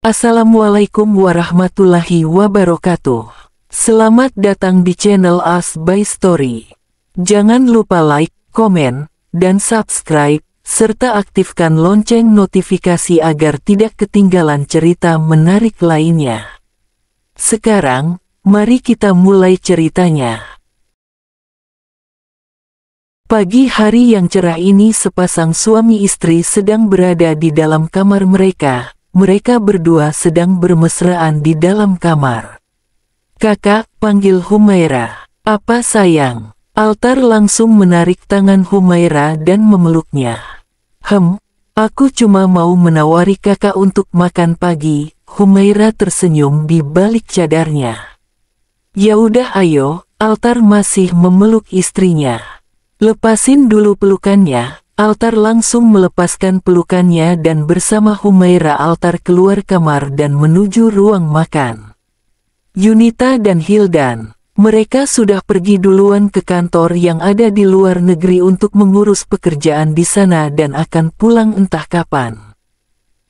Assalamualaikum warahmatullahi wabarakatuh. Selamat datang di channel As by Story. Jangan lupa like, komen, dan subscribe, serta aktifkan lonceng notifikasi agar tidak ketinggalan cerita menarik lainnya. Sekarang, mari kita mulai ceritanya. Pagi hari yang cerah ini sepasang suami istri sedang berada di dalam kamar mereka. Mereka berdua sedang bermesraan di dalam kamar. "Kakak," panggil Humaira. "Apa sayang?" Altar langsung menarik tangan Humaira dan memeluknya. Aku cuma mau menawari kakak untuk makan pagi." Humaira tersenyum di balik cadarnya. "Ya udah ayo." Altar masih memeluk istrinya. "Lepasin dulu pelukannya." Altar langsung melepaskan pelukannya dan bersama Humaira Altar keluar kamar dan menuju ruang makan. Yunita dan Hildan, mereka sudah pergi duluan ke kantor yang ada di luar negeri untuk mengurus pekerjaan di sana dan akan pulang entah kapan.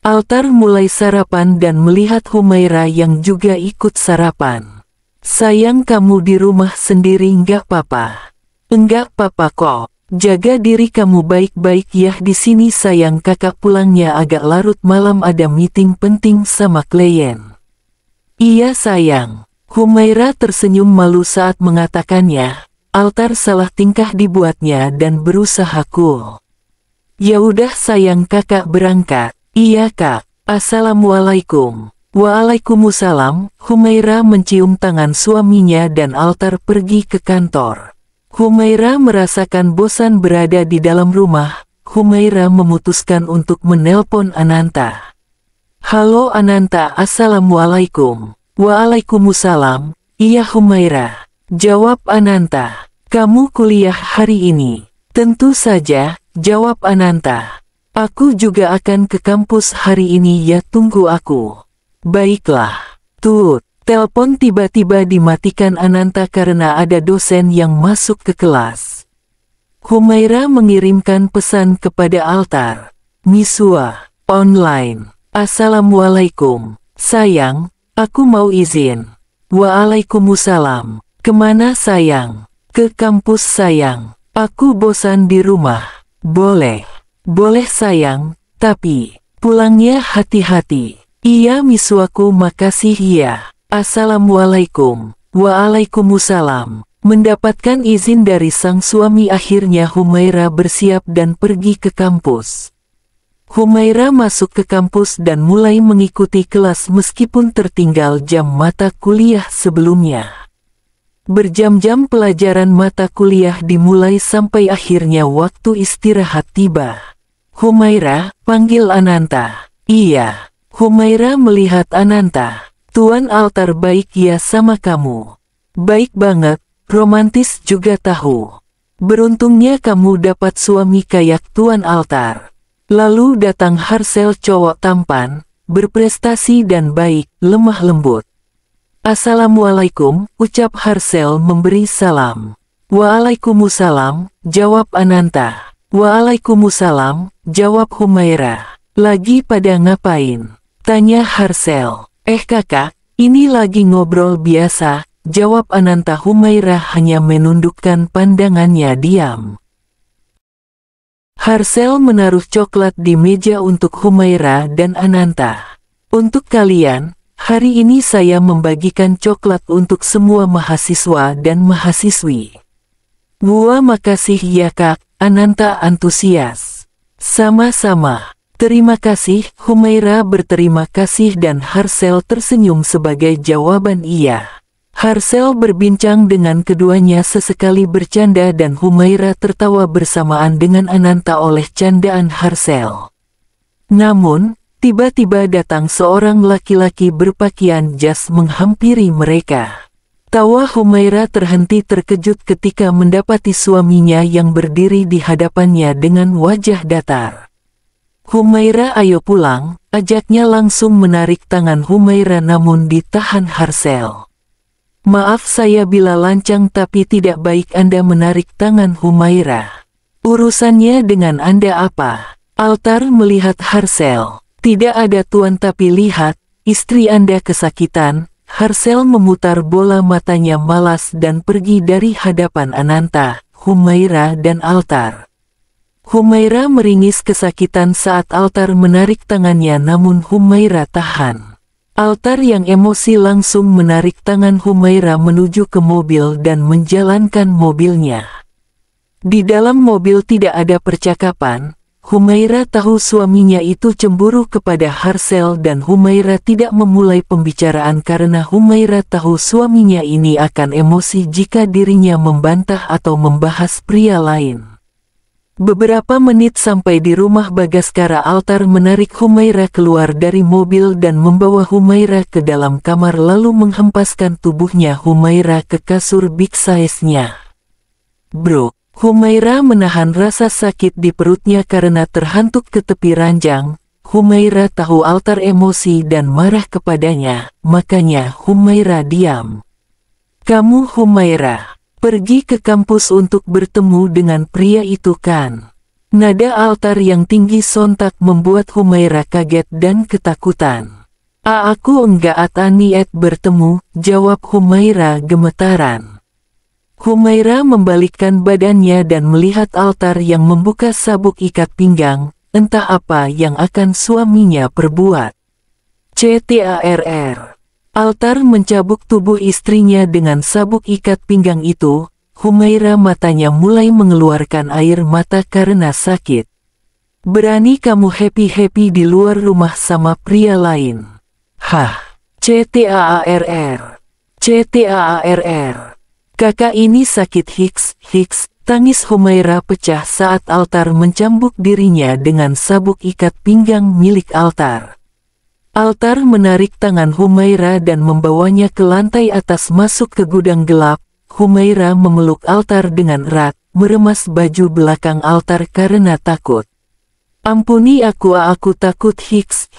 Altar mulai sarapan dan melihat Humaira yang juga ikut sarapan. "Sayang, kamu di rumah sendiri nggak apa-apa?" "Enggak apa-apa kok. Jaga diri kamu baik-baik ya di sini sayang, kakak pulangnya agak larut malam, ada meeting penting sama klien." "Iya sayang." Humaira tersenyum malu saat mengatakannya. Altar salah tingkah dibuatnya dan berusaha cool. "Ya udah sayang, kakak berangkat." "Iya kak." "Assalamualaikum." "Waalaikumsalam." Humaira mencium tangan suaminya dan Altar pergi ke kantor. Humaira merasakan bosan berada di dalam rumah. Humaira memutuskan untuk menelpon Ananta. "Halo Ananta." "Assalamualaikum." "Waalaikumsalam." "Iya Humaira." Jawab Ananta. "Kamu kuliah hari ini?" "Tentu saja," jawab Ananta. "Aku juga akan ke kampus hari ini ya, tunggu aku." "Baiklah." Tut. Telepon tiba-tiba dimatikan Ananta karena ada dosen yang masuk ke kelas. Humaira mengirimkan pesan kepada Altar. "Miswa, online. Assalamualaikum. Sayang, aku mau izin." "Waalaikumsalam." "Kemana sayang?" "Ke kampus sayang. Aku bosan di rumah." "Boleh." "Boleh sayang, tapi pulangnya hati-hati." "Iya miswaku, makasih ya." "Assalamualaikum." "Waalaikumsalam." Mendapatkan izin dari sang suami, akhirnya Humaira bersiap dan pergi ke kampus. Humaira masuk ke kampus dan mulai mengikuti kelas meskipun tertinggal jam mata kuliah sebelumnya. Berjam-jam pelajaran mata kuliah dimulai sampai akhirnya waktu istirahat tiba. "Humaira," panggil Ananta. "Iya." Humaira melihat Ananta. "Tuan Altar baik ya sama kamu." "Baik banget, romantis juga tahu. Beruntungnya kamu dapat suami kayak Tuan Altar." Lalu datang Harsel, cowok tampan, berprestasi dan baik, lemah lembut. "Assalamualaikum," ucap Harsel memberi salam. "Waalaikumsalam," jawab Ananta. "Waalaikumsalam," jawab Humaira. "Lagi pada ngapain?" tanya Harsel. Kakak, ini lagi ngobrol biasa," jawab Ananta. Humaira hanya menundukkan pandangannya diam. Harsel menaruh coklat di meja untuk Humaira dan Ananta. "Untuk kalian, hari ini saya membagikan coklat untuk semua mahasiswa dan mahasiswi." "Wah, makasih ya kak." Ananta antusias. "Sama-sama." "Terima kasih." Humaira berterima kasih dan Harsel tersenyum sebagai jawaban iya. Harsel berbincang dengan keduanya sesekali bercanda dan Humaira tertawa bersamaan dengan Ananta oleh candaan Harsel. Namun, tiba-tiba datang seorang laki-laki berpakaian jas menghampiri mereka. Tawa Humaira terhenti terkejut ketika mendapati suaminya yang berdiri di hadapannya dengan wajah datar. "Humaira, ayo pulang," ajaknya langsung menarik tangan Humaira namun ditahan Harsel. "Maaf saya bila lancang tapi tidak baik Anda menarik tangan Humaira." "Urusannya dengan Anda apa?" Altar melihat Harsel. "Tidak ada tuan, tapi lihat, istri Anda kesakitan. Harsel memutar bola matanya malas dan pergi dari hadapan Ananta, Humaira dan Altar. Humaira meringis kesakitan saat Altar menarik tangannya, namun Humaira tahan. Altar yang emosi langsung menarik tangan Humaira menuju ke mobil dan menjalankan mobilnya. Di dalam mobil tidak ada percakapan. Humaira tahu suaminya itu cemburu kepada Harsel dan Humaira tidak memulai pembicaraan karena Humaira tahu suaminya ini akan emosi jika dirinya membantah atau membahas pria lain. Beberapa menit sampai di rumah Bagaskara, Altar menarik Humaira keluar dari mobil dan membawa Humaira ke dalam kamar lalu menghempaskan tubuhnya Humaira ke kasur big size-nya. Bro. Humaira menahan rasa sakit di perutnya karena terhantuk ke tepi ranjang. Humaira tahu Altar emosi dan marah kepadanya, makanya Humaira diam. Kamu Humaira, pergi ke kampus untuk bertemu dengan pria itu kan? Nada Altar yang tinggi sontak membuat Humaira kaget dan ketakutan. Aku enggak niat bertemu, jawab Humaira gemetaran. Humaira membalikkan badannya dan melihat Altar yang membuka sabuk ikat pinggang, entah apa yang akan suaminya perbuat. CTARR. Altar mencabuk tubuh istrinya dengan sabuk ikat pinggang itu. Humaira matanya mulai mengeluarkan air mata karena sakit. Berani kamu happy-happy di luar rumah sama pria lain? Hah? CTARR. CTARR. Kakak ini sakit hiks, tangis Humaira pecah saat Altar mencambuk dirinya dengan sabuk ikat pinggang milik Altar. Altar menarik tangan Humaira dan membawanya ke lantai atas masuk ke gudang gelap. Humaira memeluk Altar dengan erat, meremas baju belakang Altar karena takut. Ampuni aku takut hiks.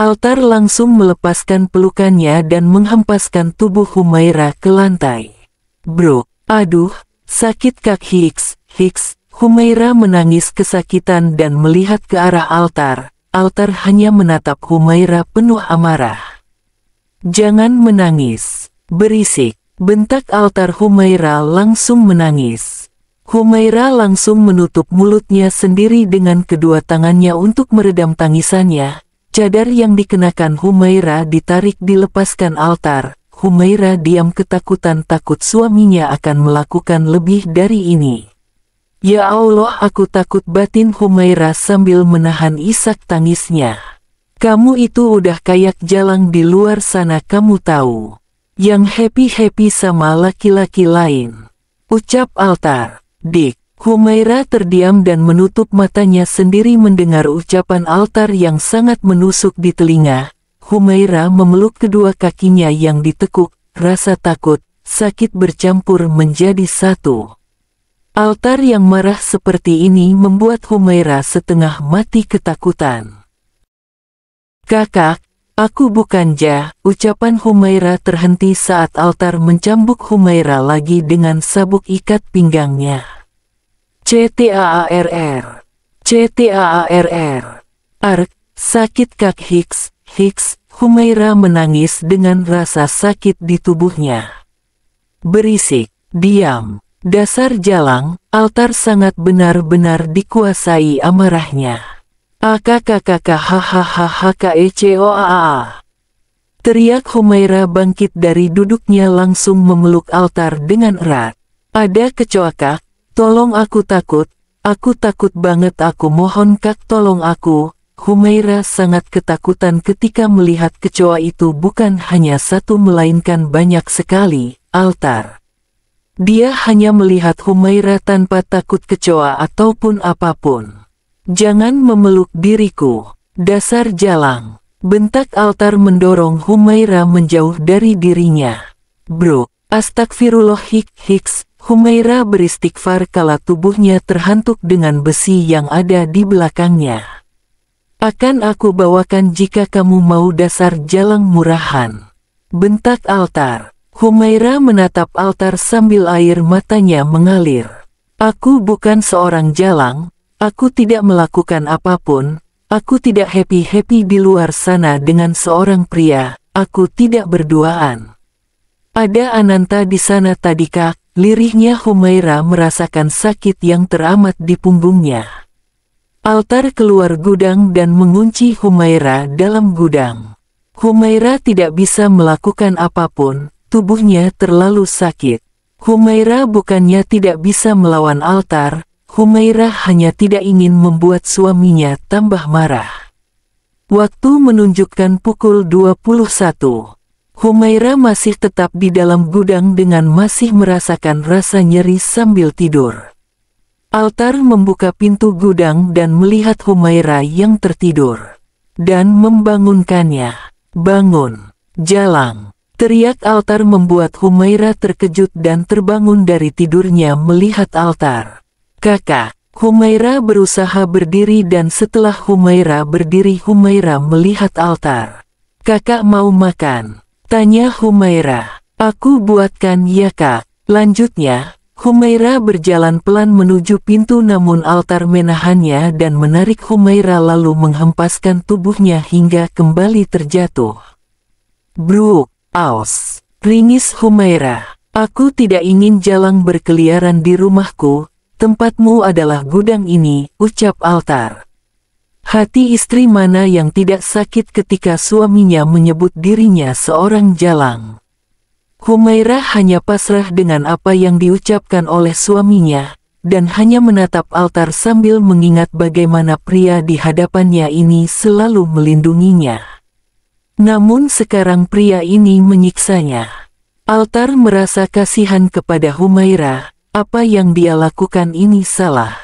Altar langsung melepaskan pelukannya dan menghempaskan tubuh Humaira ke lantai. Bro, aduh, sakit kak hiks. Humaira menangis kesakitan dan melihat ke arah Altar. Altar hanya menatap Humaira penuh amarah. Jangan menangis, berisik, bentak Altar. Humaira langsung menangis. Humaira langsung menutup mulutnya sendiri dengan kedua tangannya untuk meredam tangisannya. Cadar yang dikenakan Humaira ditarik dilepaskan Altar. Humaira diam ketakutan, takut suaminya akan melakukan lebih dari ini. Ya Allah, aku takut, batin Humaira sambil menahan isak tangisnya. Kamu itu udah kayak jalang di luar sana, kamu tahu. Yang happy-happy sama laki-laki lain. Ucap Altar. Dik. Humaira terdiam dan menutup matanya sendiri mendengar ucapan Altar yang sangat menusuk di telinga. Humaira memeluk kedua kakinya yang ditekuk, rasa takut, sakit bercampur menjadi satu. Altar yang marah seperti ini membuat Humaira setengah mati ketakutan. Kakak, aku bukan ucapan Humaira terhenti saat Altar mencambuk Humaira lagi dengan sabuk ikat pinggangnya. CTARR. Ark, sakit kak hiks. Humaira menangis dengan rasa sakit di tubuhnya. Berisik, diam, dasar jalang. Altar sangat benar-benar dikuasai amarahnya. Hahaha. Teriak Humaira bangkit dari duduknya langsung memeluk Altar dengan erat. Ada kecoa kak, tolong, aku takut banget, aku mohon kak tolong aku. Humaira sangat ketakutan ketika melihat kecoa itu bukan hanya satu melainkan banyak sekali. Altar. Dia hanya melihat Humaira tanpa takut kecoa ataupun apapun. Jangan memeluk diriku, dasar jalang. Bentak Altar mendorong Humaira menjauh dari dirinya. Bro, astagfirullah hiks. Humaira beristighfar kala tubuhnya terhantuk dengan besi yang ada di belakangnya. Akan aku bawakan jika kamu mau, dasar jalang murahan. Bentak Altar. Humaira menatap Altar sambil air matanya mengalir. Aku bukan seorang jalang, aku tidak melakukan apapun, Aku tidak happy-happy di luar sana dengan seorang pria, aku tidak berduaan. Ada Ananta di sana tadi Kak, lirihnya Humaira merasakan sakit yang teramat di punggungnya. Altar keluar gudang dan mengunci Humaira dalam gudang. Humaira tidak bisa melakukan apapun, tubuhnya terlalu sakit. Humaira bukannya tidak bisa melawan Altar, Humaira hanya tidak ingin membuat suaminya tambah marah. Waktu menunjukkan pukul 21. Humaira masih tetap di dalam gudang dengan masih merasakan rasa nyeri sambil tidur. Altar membuka pintu gudang dan melihat Humaira yang tertidur. Dan membangunkannya. Bangun, Jalang. Teriak Altar membuat Humaira terkejut dan terbangun dari tidurnya melihat Altar. Kakak, Humaira berusaha berdiri dan setelah Humaira berdiri Humaira melihat Altar. Kakak mau makan? Tanya Humaira. Aku buatkan ya Kak. Lanjutnya, Humaira berjalan pelan menuju pintu namun Altar menahannya dan menarik Humaira lalu menghempaskan tubuhnya hingga kembali terjatuh. Bruk, aus, ringis Humaira. Aku tidak ingin Jalang berkeliaran di rumahku. Tempatmu adalah gudang ini, ucap Altar. Hati istri mana yang tidak sakit ketika suaminya menyebut dirinya seorang Jalang. Humaira hanya pasrah dengan apa yang diucapkan oleh suaminya, dan hanya menatap Altar sambil mengingat bagaimana pria di hadapannya ini selalu melindunginya. Namun sekarang pria ini menyiksanya. Altar merasa kasihan kepada Humaira. Apa yang dia lakukan ini salah.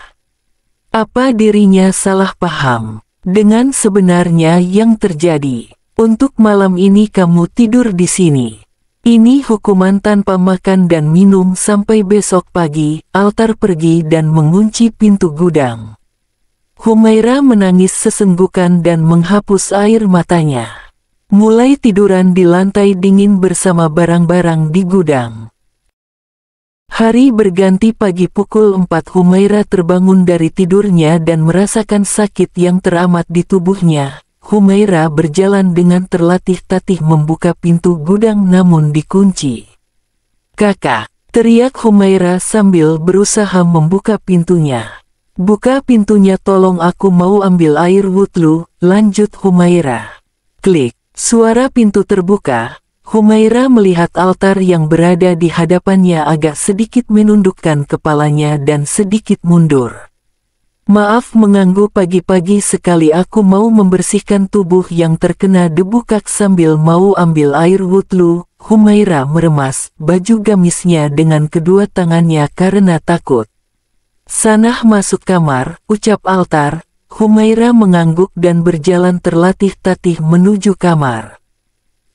Apa dirinya salah paham dengan sebenarnya yang terjadi? Untuk malam ini kamu tidur di sini. Ini hukuman tanpa makan dan minum sampai besok pagi. Altar pergi dan mengunci pintu gudang. Humaira menangis sesenggukan dan menghapus air matanya. Mulai tiduran di lantai dingin bersama barang-barang di gudang. Hari berganti pagi pukul 4 Humaira terbangun dari tidurnya dan merasakan sakit yang teramat di tubuhnya. Humaira berjalan dengan terlatih-tatih membuka pintu gudang namun dikunci. Kakak, teriak Humaira sambil berusaha membuka pintunya. Buka pintunya tolong aku mau ambil air wudhu, lanjut Humaira. Klik, suara pintu terbuka. Humaira melihat Altar yang berada di hadapannya agak sedikit menundukkan kepalanya dan sedikit mundur. Maaf mengganggu pagi-pagi sekali aku mau membersihkan tubuh yang terkena debu Kak sambil mau ambil air wudhu. Humaira meremas baju gamisnya dengan kedua tangannya karena takut. Sanah masuk kamar, ucap Altar. Humaira mengangguk dan berjalan terlatih-tatih menuju kamar.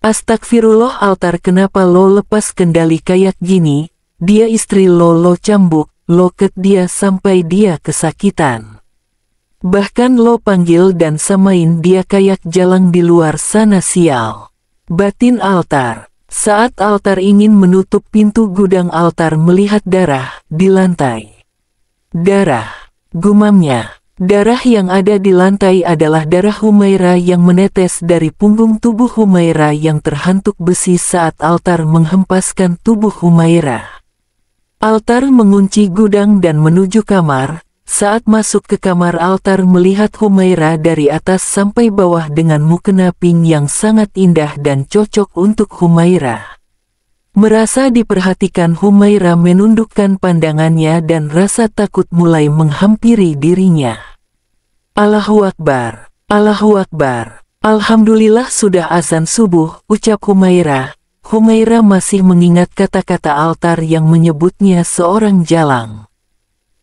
Astagfirullah Altar kenapa lo lepas kendali kayak gini, dia istri lo cambuk, lo ket dia sampai dia kesakitan. Bahkan lo panggil dan samain dia kayak Jalang di luar sana sial. Batin Altar. Saat Altar ingin menutup pintu gudang Altar melihat darah di lantai. Darah, gumamnya. Darah yang ada di lantai adalah darah Humaira yang menetes dari punggung tubuh Humaira yang terhantuk besi saat Altar menghempaskan tubuh Humaira. Altar mengunci gudang dan menuju kamar. Saat masuk ke kamar Altar melihat Humaira dari atas sampai bawah dengan mukena pink yang sangat indah dan cocok untuk Humaira. Merasa diperhatikan Humaira menundukkan pandangannya dan rasa takut mulai menghampiri dirinya. Allahu Akbar, Allahu Akbar, Alhamdulillah sudah azan subuh, ucap Humaira. Humaira masih mengingat kata-kata Altar yang menyebutnya seorang Jalang.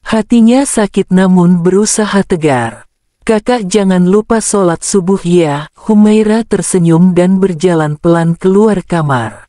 Hatinya sakit namun berusaha tegar. Kakak jangan lupa sholat subuh ya, Humaira tersenyum dan berjalan pelan keluar kamar.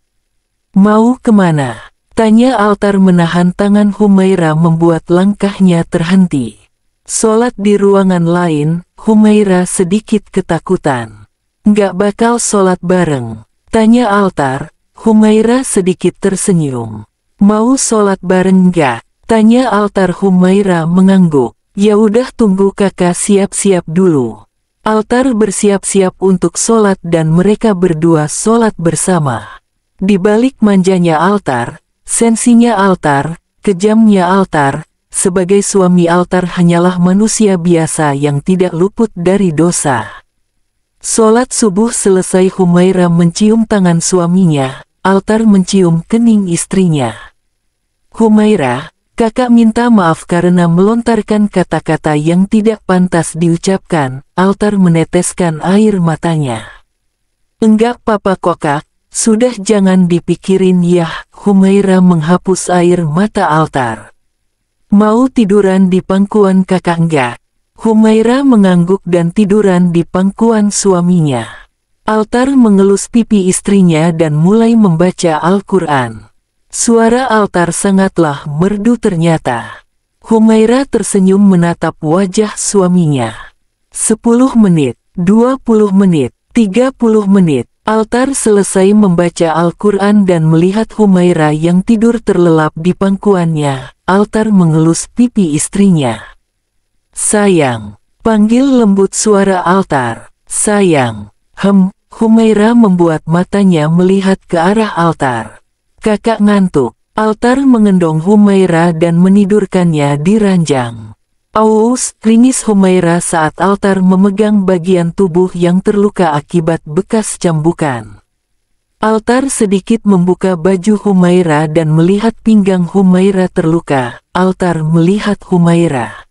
Mau kemana? Tanya Altar menahan tangan Humaira membuat langkahnya terhenti. Sholat di ruangan lain, Humaira sedikit ketakutan. Nggak bakal sholat bareng. Tanya Altar, Humaira sedikit tersenyum. Mau sholat bareng nggak? Tanya Altar. Humaira mengangguk. Ya udah tunggu kakak siap-siap dulu. Altar bersiap-siap untuk sholat dan mereka berdua sholat bersama. Di balik manjanya altar, sensinya altar, kejamnya altar, sebagai suami altar hanyalah manusia biasa yang tidak luput dari dosa. Sholat subuh selesai, Humaira mencium tangan suaminya, altar mencium kening istrinya. Humaira, kakak minta maaf karena melontarkan kata-kata yang tidak pantas diucapkan, altar meneteskan air matanya. Enggak papa kokak, sudah jangan dipikirin ya, Humaira menghapus air mata altar. Mau tiduran di pangkuan kakak enggak? Humaira mengangguk dan tiduran di pangkuan suaminya. Altar mengelus pipi istrinya dan mulai membaca Al-Quran. Suara altar sangatlah merdu ternyata. Humaira tersenyum menatap wajah suaminya. 10 menit, 20 menit, 30 menit. Altar selesai membaca Al-Quran dan melihat Humaira yang tidur terlelap di pangkuannya. Altar mengelus pipi istrinya. Sayang, panggil lembut suara altar. Sayang, Humaira membuat matanya melihat ke arah altar. Kakak ngantuk. Altar mengendong Humaira dan menidurkannya di ranjang. Aus, ringis Humaira saat altar memegang bagian tubuh yang terluka akibat bekas cambukan. Altar sedikit membuka baju Humaira dan melihat pinggang Humaira terluka. Altar melihat Humaira.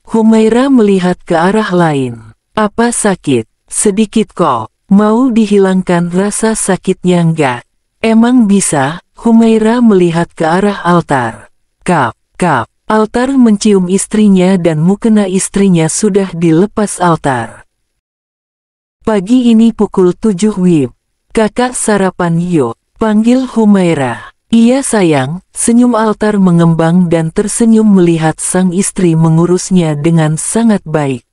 Humaira melihat ke arah lain. Apa sakit? Sedikit kok. Mau dihilangkan rasa sakitnya enggak? Emang bisa? Humaira melihat ke arah altar. Kap. Altar mencium istrinya dan mukena istrinya sudah dilepas altar. Pagi ini pukul 7 WIB. Kakak sarapan yuk, panggil Humaira. Iya sayang, senyum altar mengembang dan tersenyum melihat sang istri mengurusnya dengan sangat baik.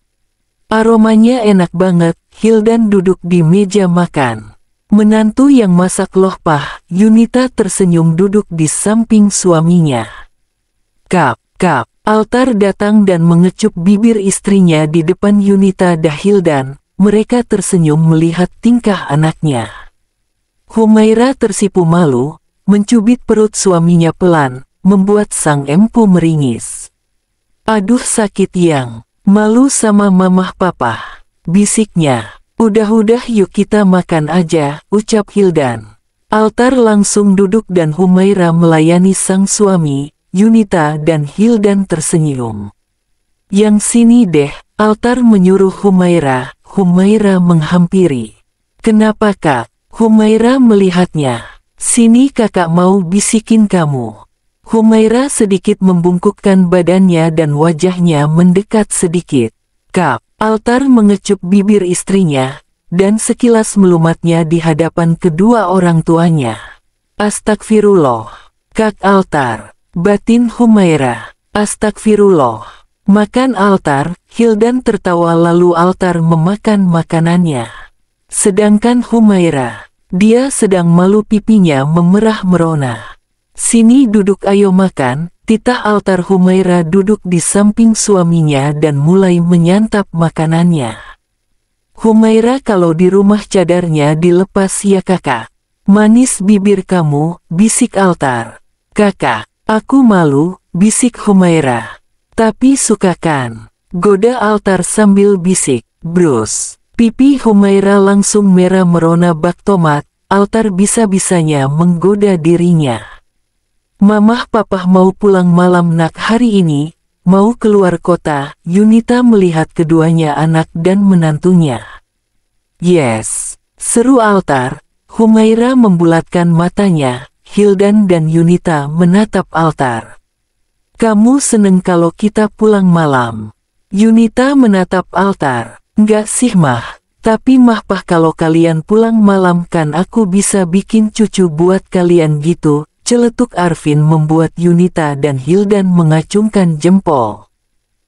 Aromanya enak banget. Hildan duduk di meja makan. Menantu yang masak loh pah, Yunita tersenyum duduk di samping suaminya. Kap. Altar datang dan mengecup bibir istrinya di depan Yunita dan Hildan. Mereka tersenyum melihat tingkah anaknya. Humaira tersipu malu, mencubit perut suaminya pelan, membuat sang empu meringis. Aduh sakit yang, malu sama mamah papa, bisiknya. Udah yuk kita makan aja, ucap Hildan. Altar langsung duduk dan Humaira melayani sang suami. Yunita dan Hildan tersenyum. Yang sini deh, altar menyuruh Humaira. Humaira menghampiri. Kenapa kak? Humaira melihatnya. Sini kakak mau bisikin kamu. Humaira sedikit membungkukkan badannya dan wajahnya mendekat sedikit. Kak. Altar mengecup bibir istrinya, dan sekilas melumatnya di hadapan kedua orang tuanya. Astagfirullah, Kak Altar, batin Humaira. Astagfirullah. Makan altar, Hildan tertawa lalu altar memakan makanannya. Sedangkan Humaira, dia sedang malu pipinya memerah merona. Sini duduk ayo makan. Titah altar Humaira duduk di samping suaminya dan mulai menyantap makanannya. Humaira kalau di rumah cadarnya dilepas ya kakak. Manis bibir kamu, bisik altar. Kakak, aku malu, bisik Humaira. Tapi suka kan? Goda altar sambil bisik, bros. Pipi Humaira langsung merah merona bak tomat, altar bisa-bisanya menggoda dirinya. Mamah papah mau pulang malam nak hari ini, mau keluar kota. Yunita melihat keduanya anak dan menantunya. Yes, seru altar. Humaira membulatkan matanya, Hildan dan Yunita menatap altar. Kamu seneng kalau kita pulang malam? Yunita menatap altar. Enggak sih mah, tapi mah pah kalau kalian pulang malam kan aku bisa bikin cucu buat kalian gitu. Celetuk Arvin membuat Yunita dan Hildan mengacungkan jempol.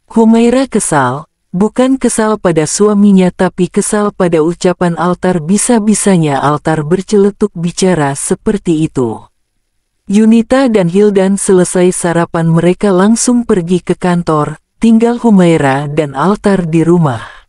Humaira kesal, bukan kesal pada suaminya tapi kesal pada ucapan altar bisa-bisanya altar berceletuk bicara seperti itu. Yunita dan Hildan selesai sarapan mereka langsung pergi ke kantor, tinggal Humaira dan altar di rumah.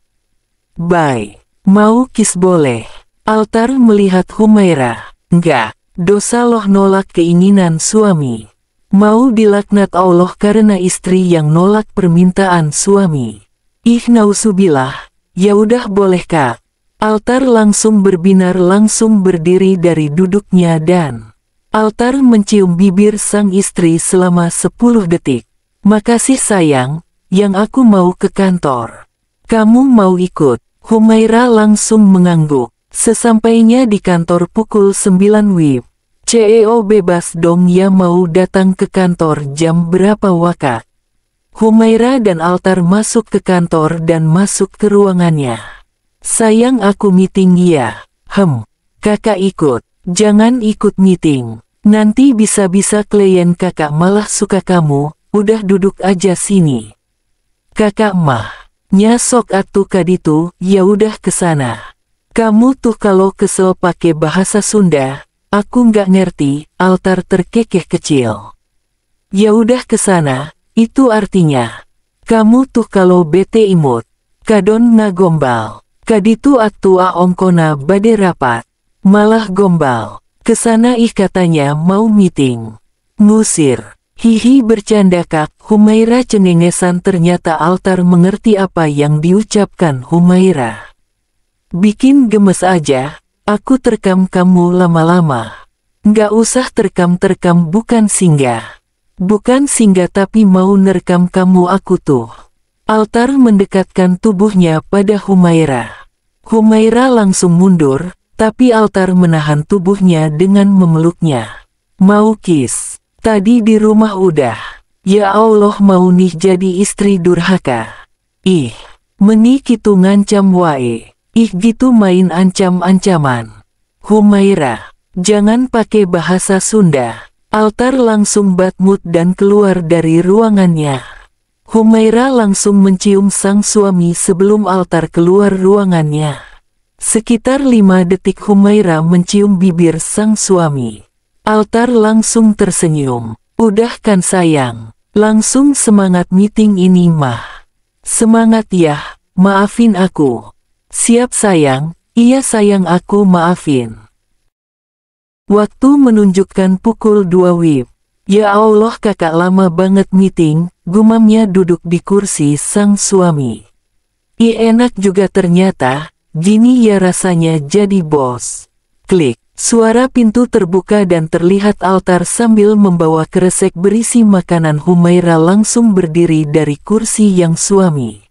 Bye. Mau kiss boleh. Altar melihat Humairah. Enggak, dosa loh nolak keinginan suami. Mau dilaknat Allah karena istri yang nolak permintaan suami. Ih nauzubillah, ya udah boleh Kak. Altar langsung berbinar langsung berdiri dari duduknya dan Altar mencium bibir sang istri selama 10 detik. Makasih sayang, yang aku mau ke kantor. Kamu mau ikut? Humairah langsung mengangguk. Sesampainya di kantor pukul 9 WIB. CEO bebas dong ya mau datang ke kantor jam berapa Waka? Humairah dan Altar masuk ke kantor dan masuk ke ruangannya. Sayang aku meeting ya. Kakak ikut. Jangan ikut meeting. Nanti bisa-bisa klien kakak malah suka kamu. Udah duduk aja sini. Kakak mah. Nyasok atuh kaditu, ya udah kesana. Kamu tuh kalau kesel pakai bahasa Sunda, aku nggak ngerti. Altar terkekeh kecil. Ya udah kesana, itu artinya. Kamu tuh kalau bete imut, kadon ngagombal. Kaditu atuh ongkona bade rapat. Malah gombal. Kesana ih katanya mau meeting. Ngusir. Hihi bercanda Kak. Humairah cengengesan ternyata Altar mengerti apa yang diucapkan Humairah. Bikin gemes aja, aku terkam kamu lama-lama. Nggak usah terkam-terkam bukan singgah. Bukan singgah tapi mau nerekam kamu aku tuh. Altar mendekatkan tubuhnya pada Humairah. Humairah langsung mundur, tapi Altar menahan tubuhnya dengan memeluknya. Mau kiss. Tadi di rumah udah. Ya Allah mau nih jadi istri durhaka. Ih, meni kitu ngancam wae. Ih gitu main ancam-ancaman. Humairah, jangan pakai bahasa Sunda. Altar langsung batmut dan keluar dari ruangannya. Humairah langsung mencium sang suami sebelum Altar keluar ruangannya. Sekitar 5 detik Humairah mencium bibir sang suami. Altar langsung tersenyum. Udah kan sayang. Langsung semangat meeting ini mah. Semangat ya, maafin aku. Siap sayang, iya sayang aku maafin. Waktu menunjukkan pukul 2 WIB. Ya Allah kakak lama banget meeting, gumamnya duduk di kursi sang suami. Enak juga ternyata, gini ya rasanya jadi bos. Klik, suara pintu terbuka dan terlihat Altar sambil membawa kresek berisi makanan. Humairah langsung berdiri dari kursi yang suami.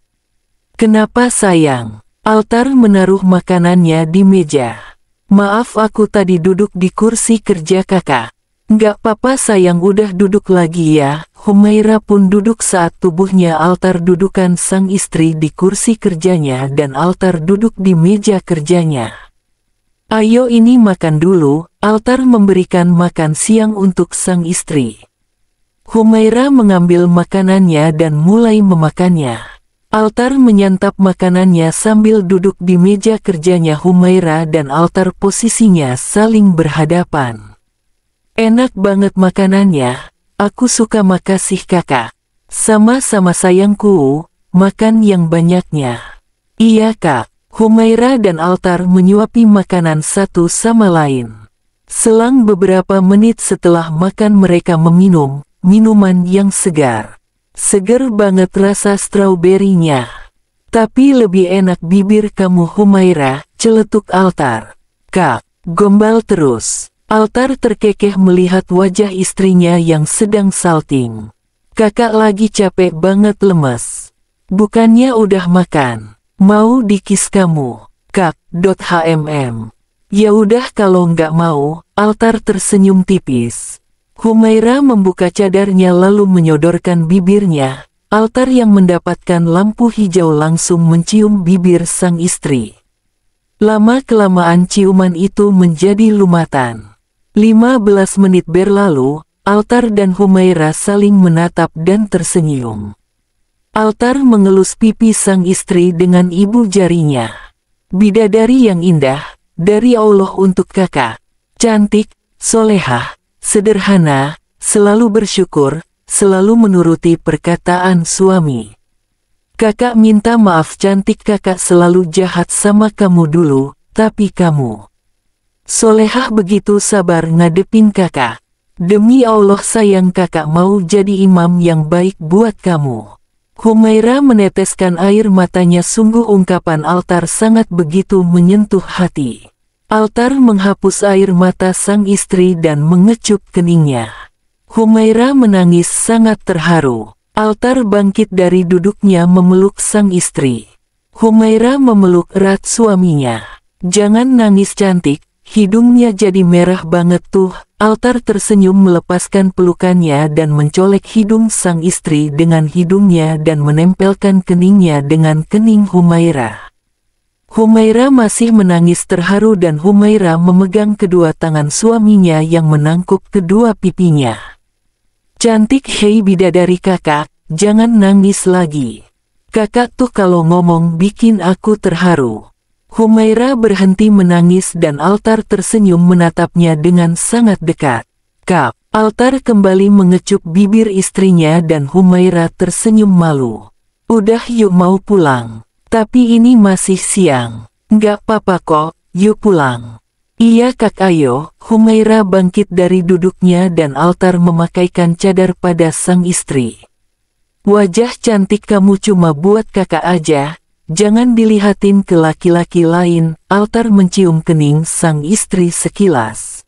Kenapa sayang? Altar menaruh makanannya di meja. Maaf aku tadi duduk di kursi kerja kakak. Nggak apa-apa sayang udah duduk lagi ya. Humairah pun duduk saat tubuhnya Altar dudukan sang istri di kursi kerjanya dan Altar duduk di meja kerjanya. Ayo ini makan dulu. Altar memberikan makan siang untuk sang istri. Humairah mengambil makanannya dan mulai memakannya. Altar menyantap makanannya sambil duduk di meja kerjanya Humairah dan Altar posisinya saling berhadapan. Enak banget makanannya, aku suka makasih kakak. Sama-sama sayangku, makan yang banyaknya. Iya kak, Humairah dan Altar menyuapi makanan satu sama lain. Selang beberapa menit setelah makan mereka meminum minuman yang segar. Seger banget rasa stroberinya. Tapi lebih enak bibir kamu Humairah, celetuk Altar. Kak, gombal terus. Altar terkekeh melihat wajah istrinya yang sedang salting. Kakak lagi capek banget lemes. Bukannya udah makan. Mau dikis kamu. Kak, Ya udah kalau nggak mau, Altar tersenyum tipis. Humairah membuka cadarnya lalu menyodorkan bibirnya. Altar yang mendapatkan lampu hijau langsung mencium bibir sang istri. Lama-kelamaan ciuman itu menjadi lumatan. 15 menit berlalu, Altar dan Humairah saling menatap dan tersenyum. Altar mengelus pipi sang istri dengan ibu jarinya. Bidadari yang indah, dari Allah untuk kakak. Cantik, solehah, sederhana, selalu bersyukur, selalu menuruti perkataan suami. Kakak minta maaf cantik, kakak selalu jahat sama kamu dulu, tapi kamu solehah begitu sabar ngadepin kakak. Demi Allah sayang, kakak mau jadi imam yang baik buat kamu. Humaira meneteskan air matanya, sungguh ungkapan Altar sangat begitu menyentuh hati. Altar menghapus air mata sang istri dan mengecup keningnya. Humaira menangis sangat terharu. Altar bangkit dari duduknya memeluk sang istri. Humaira memeluk erat suaminya. Jangan nangis cantik, hidungnya jadi merah banget tuh. Altar tersenyum melepaskan pelukannya dan mencolek hidung sang istri dengan hidungnya dan menempelkan keningnya dengan kening Humaira. Humaira masih menangis terharu dan Humaira memegang kedua tangan suaminya yang menangkup kedua pipinya. Cantik, hei bidadari kakak, jangan nangis lagi. Kakak tuh kalau ngomong bikin aku terharu. Humaira berhenti menangis dan Altar tersenyum menatapnya dengan sangat dekat. Kap, Altar kembali mengecup bibir istrinya dan Humaira tersenyum malu. Udah yuk mau pulang. Tapi ini masih siang. Nggak apa-apa kok, yuk pulang. Iya kak, ayo. Humaira bangkit dari duduknya dan Altar memakaikan cadar pada sang istri. Wajah cantik kamu cuma buat kakak aja. Jangan dilihatin ke laki-laki lain. Altar mencium kening sang istri sekilas.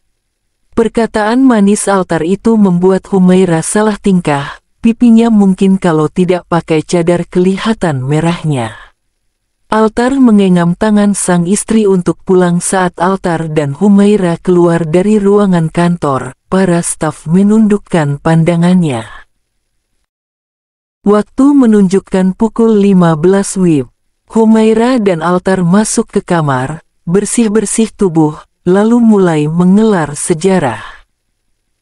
Perkataan manis Altar itu membuat Humaira salah tingkah. Pipinya mungkin kalau tidak pakai cadar kelihatan merahnya. Altar mengenggam tangan sang istri untuk pulang. Saat Altar dan Humaira keluar dari ruangan kantor, para staf menundukkan pandangannya. Waktu menunjukkan pukul 15 WIB. Humaira dan Altar masuk ke kamar, bersih-bersih tubuh, lalu mulai mengelar sejarah.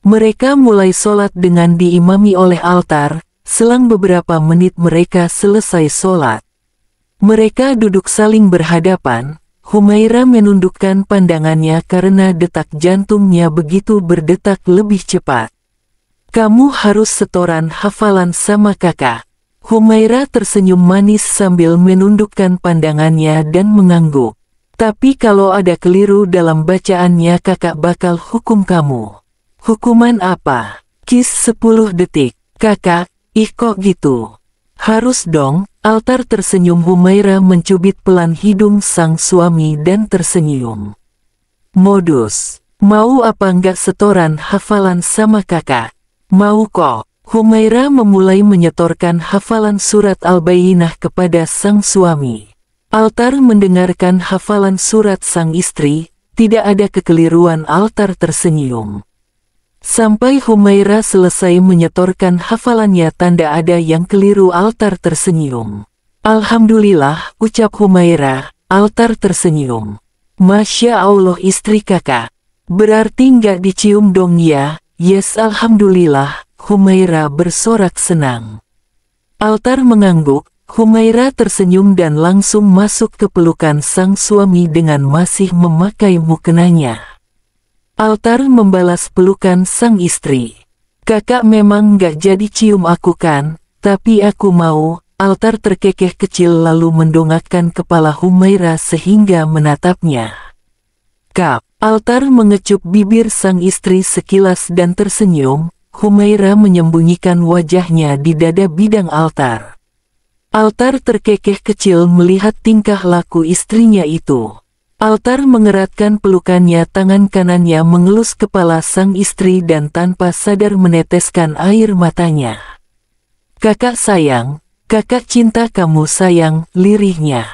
Mereka mulai sholat dengan diimami oleh Altar. Selang beberapa menit mereka selesai sholat. Mereka duduk saling berhadapan. Humaira menundukkan pandangannya karena detak jantungnya begitu berdetak lebih cepat. Kamu harus setoran hafalan sama kakak. Humaira tersenyum manis sambil menundukkan pandangannya dan mengangguk. Tapi kalau ada keliru dalam bacaannya kakak bakal hukum kamu. Hukuman apa? Kis 10 detik. Kakak, ih kok gitu? Harus dong. Altar tersenyum. Humaira mencubit pelan hidung sang suami dan tersenyum. Modus. Mau apa enggak setoran hafalan sama kakak? Mau kok. Humaira memulai menyetorkan hafalan surat Al-Bayyinah kepada sang suami. Altar mendengarkan hafalan surat sang istri, tidak ada kekeliruan. Altar tersenyum. Sampai Humaira selesai menyetorkan hafalannya tanda ada yang keliru. Altar tersenyum. Alhamdulillah, ucap Humaira. Altar tersenyum. Masya Allah istri kakak. Berarti nggak dicium dong ya? Yes alhamdulillah. Humaira bersorak senang. Altar mengangguk. Humaira tersenyum dan langsung masuk ke pelukan sang suami dengan masih memakai mukenanya. Altar membalas pelukan sang istri. Kakak memang gak jadi cium aku kan, tapi aku mau. Altar terkekeh kecil lalu mendongakkan kepala Humaira sehingga menatapnya. Kap, Altar mengecup bibir sang istri sekilas dan tersenyum. Humaira menyembunyikan wajahnya di dada bidang Altar. Altar terkekeh kecil melihat tingkah laku istrinya itu. Altar mengeratkan pelukannya, tangan kanannya mengelus kepala sang istri dan tanpa sadar meneteskan air matanya. Kakak sayang, kakak cinta kamu sayang, lirihnya.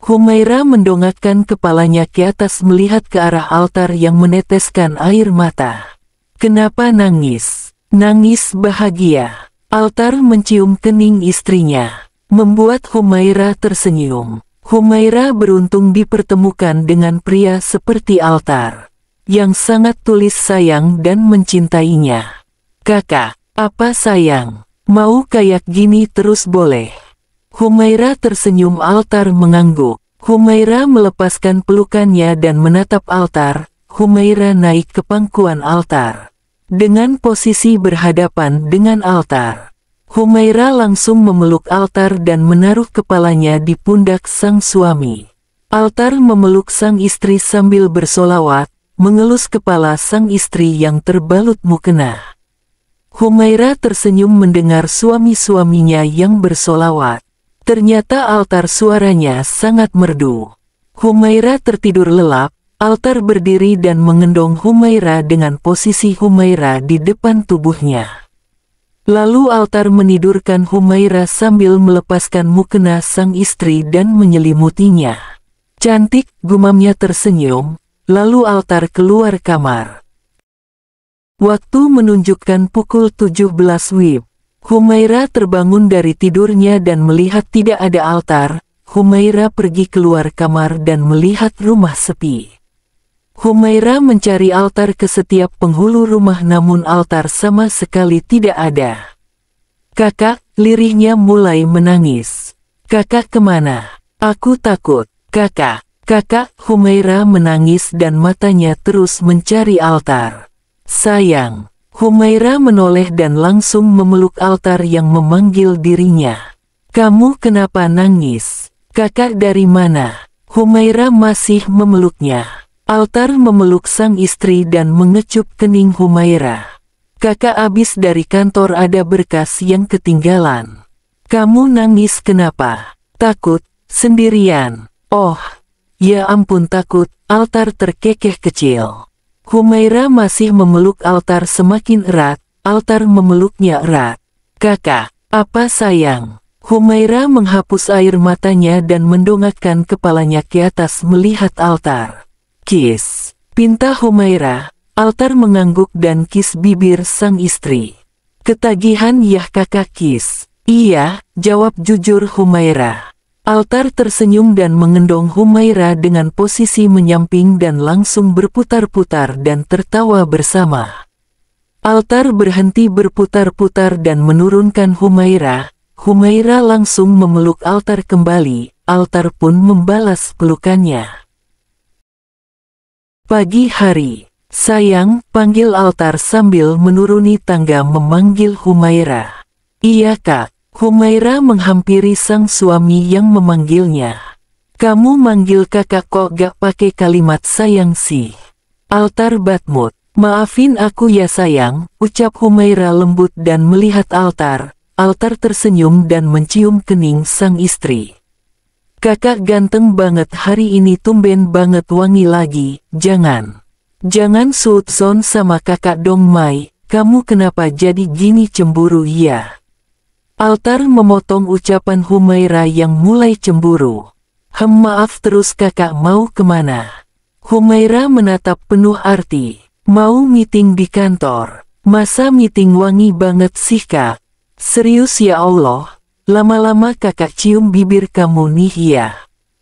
Humaira mendongakkan kepalanya ke atas melihat ke arah Altar yang meneteskan air mata. Kenapa nangis? Nangis bahagia. Altar mencium kening istrinya, membuat Humaira tersenyum. Humaira beruntung dipertemukan dengan pria seperti Altar, yang sangat tulus sayang dan mencintainya. Kakak, apa sayang? Mau kayak gini terus boleh? Humaira tersenyum. Altar mengangguk. Humaira melepaskan pelukannya dan menatap Altar. Humaira naik ke pangkuan Altar. Dengan posisi berhadapan dengan Altar. Humaira langsung memeluk Altar dan menaruh kepalanya di pundak sang suami. Altar memeluk sang istri sambil bersolawat, mengelus kepala sang istri yang terbalut mukena. Humaira tersenyum mendengar suami-suaminya yang bersolawat. Ternyata Altar suaranya sangat merdu. Humaira tertidur lelap, Altar berdiri dan mengendong Humaira dengan posisi Humaira di depan tubuhnya. Lalu Altar menidurkan Humaira sambil melepaskan mukena sang istri dan menyelimutinya. Cantik, gumamnya tersenyum, lalu Altar keluar kamar. Waktu menunjukkan pukul 17 WIB. Humaira terbangun dari tidurnya dan melihat tidak ada Altar. Humaira pergi keluar kamar dan melihat rumah sepi. Humaira mencari Altar ke setiap penghulu rumah namun Altar sama sekali tidak ada. Kakak, lirihnya mulai menangis. Kakak kemana? Aku takut. Kakak, kakak, Humaira menangis dan matanya terus mencari Altar. Sayang, Humaira menoleh dan langsung memeluk Altar yang memanggil dirinya. Kamu kenapa nangis? Kakak dari mana? Humaira masih memeluknya. Altar memeluk sang istri dan mengecup kening Humaira. Kakak abis dari kantor ada berkas yang ketinggalan. Kamu nangis kenapa? Takut, sendirian. Oh, ya ampun takut, Altar terkekeh kecil. Humaira masih memeluk Altar semakin erat, Altar memeluknya erat. Kakak, apa sayang? Humaira menghapus air matanya dan mendongakkan kepalanya ke atas melihat Altar. Kiss, pinta Humaira. Altar mengangguk dan kiss bibir sang istri. Ketagihan ya kakak kiss. Iya, jawab jujur Humaira. Altar tersenyum dan mengendong Humaira dengan posisi menyamping dan langsung berputar-putar dan tertawa bersama. Altar berhenti berputar-putar dan menurunkan Humaira. Humaira langsung memeluk Altar kembali, Altar pun membalas pelukannya. Pagi hari, sayang, panggil Altar sambil menuruni tangga memanggil Humaira. Iya kak, Humaira menghampiri sang suami yang memanggilnya. Kamu manggil kakak kok gak pakai kalimat sayang sih? Altar badmut. Maafin aku ya sayang, ucap Humaira lembut dan melihat Altar. Altar tersenyum dan mencium kening sang istri. Kakak ganteng banget hari ini tumben banget wangi lagi, jangan suudzon sama kakak dong Mai, kamu kenapa jadi gini cemburu ya? Altar memotong ucapan Humaira yang mulai cemburu. Maaf terus kakak mau kemana? Humaira menatap penuh arti. Mau meeting di kantor. Masa meeting wangi banget sih kak? Serius ya Allah, lama-lama kakak cium bibir kamu nih ya.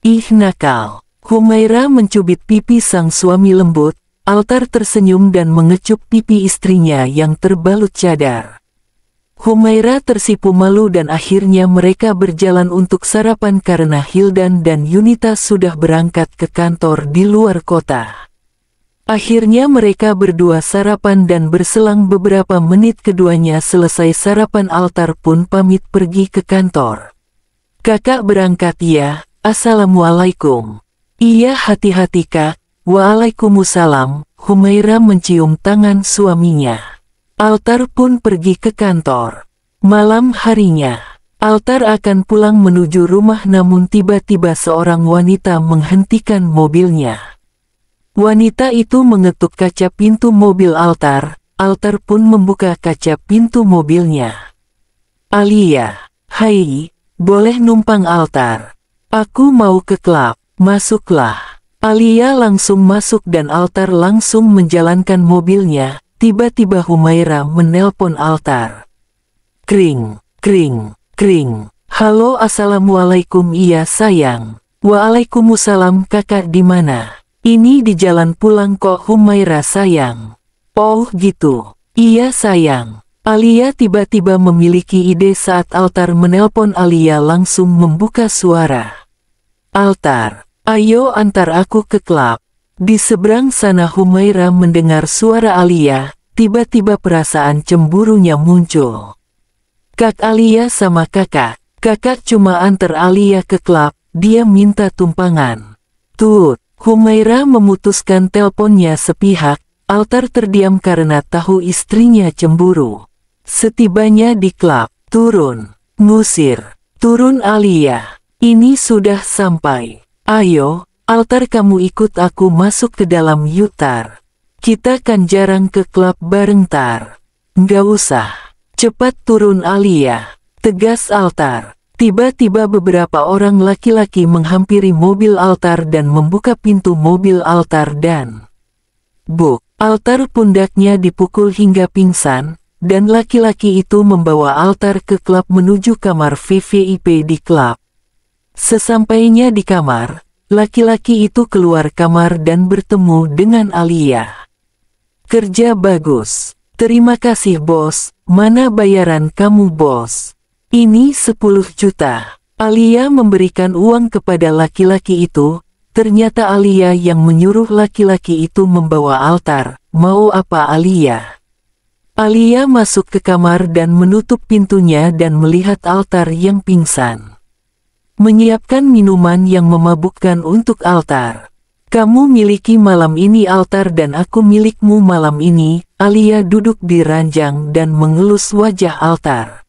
Ih nakal. Humaira mencubit pipi sang suami lembut. Altar tersenyum dan mengecup pipi istrinya yang terbalut cadar. Humaira tersipu malu dan akhirnya mereka berjalan untuk sarapan karena Hildan dan Yunita sudah berangkat ke kantor di luar kota. Akhirnya mereka berdua sarapan dan berselang beberapa menit keduanya selesai sarapan Altar pun pamit pergi ke kantor. Kakak berangkat ya, assalamualaikum. Iya hati-hati kak, waalaikumsalam. Humaira mencium tangan suaminya. Altar pun pergi ke kantor. Malam harinya, Altar akan pulang menuju rumah namun tiba-tiba seorang wanita menghentikan mobilnya. Wanita itu mengetuk kaca pintu mobil Altar. Altar pun membuka kaca pintu mobilnya. Alia, hai, boleh numpang Altar? Aku mau ke klub, masuklah. Alia langsung masuk dan Altar langsung menjalankan mobilnya. Tiba-tiba Humaira menelpon Altar. Kring, kring, kring. Halo assalamualaikum iya sayang. Waalaikumsalam kakak di mana? Ini di jalan pulang kok Humaira sayang. Oh gitu. Iya sayang. Alia tiba-tiba memiliki ide saat Altar menelpon. Alia langsung membuka suara. Altar, ayo antar aku ke klub. Di seberang sana Humaira mendengar suara Alia, tiba-tiba perasaan cemburunya muncul. Kak Alia sama kakak. Kakak cuma antar Alia ke klub, dia minta tumpangan. Tut, Humaira memutuskan teleponnya sepihak. Altar terdiam karena tahu istrinya cemburu. Setibanya di klub, turun, ngusir, turun Alia. Ini sudah sampai. Ayo, Altar kamu ikut aku masuk ke dalam Yutar. Kita kan jarang ke klub bareng Tar. Nggak usah. Cepat turun Alia. Tegas Altar. Tiba-tiba beberapa orang laki-laki menghampiri mobil Altar dan membuka pintu mobil Altar dan buk. Altar pundaknya dipukul hingga pingsan, dan laki-laki itu membawa Altar ke klub menuju kamar VVIP di klub. Sesampainya di kamar, laki-laki itu keluar kamar dan bertemu dengan Alia. Kerja bagus. Terima kasih bos, mana bayaran kamu bos? Ini 10 juta. Alia memberikan uang kepada laki-laki itu. Ternyata Alia yang menyuruh laki-laki itu membawa Altar. Mau apa Alia? Alia masuk ke kamar dan menutup pintunya dan melihat Altar yang pingsan. Menyiapkan minuman yang memabukkan untuk Altar. Kamu miliki malam ini Altar dan aku milikmu malam ini. Alia duduk di ranjang dan mengelus wajah Altar.